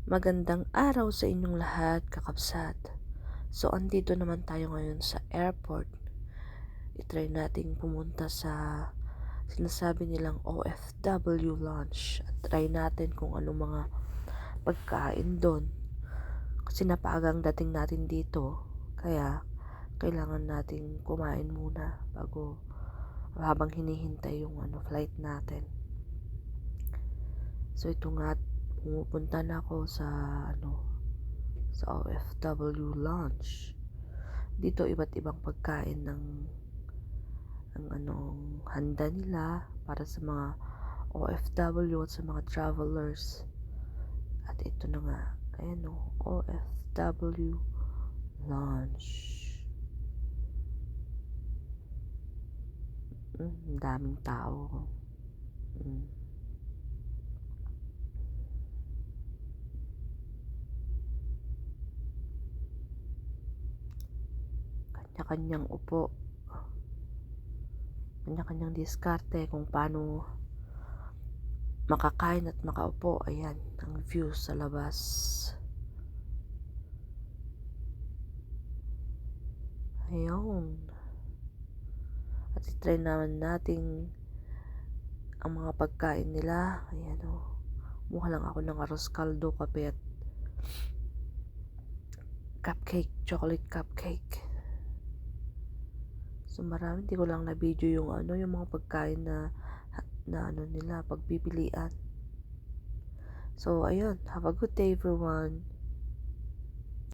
Magandang araw sa inyong lahat, kakabsat. So, andito naman tayo ngayon sa airport. I-try nating pumunta sa sinasabi nilang OFW lounge. At try natin kung ano mga pagkain doon. Kasi napaagang dating natin dito. Kaya, kailangan nating kumain muna bago habang hinihintay yung flight natin. So, ito nga, pumupunta na ako sa sa OFW lounge. Dito iba't ibang pagkain ng handa nila para sa mga OFW at sa mga travelers. At ito na nga, ayan OFW lounge. Daming tao. Kanya-kanyang upo. Kanya-kanyang diskarte kung paano makakain at makaupo. Ayan, ang view sa labas. Ayun. At itry naman natin ang mga pagkain nila. Ayan Mukha lang ako ng arroz caldo, kape at cupcake, chocolate cupcake. So marami, hindi ko lang na video yung mga pagkain na nila, pagpipilian. So ayun, have a good day everyone.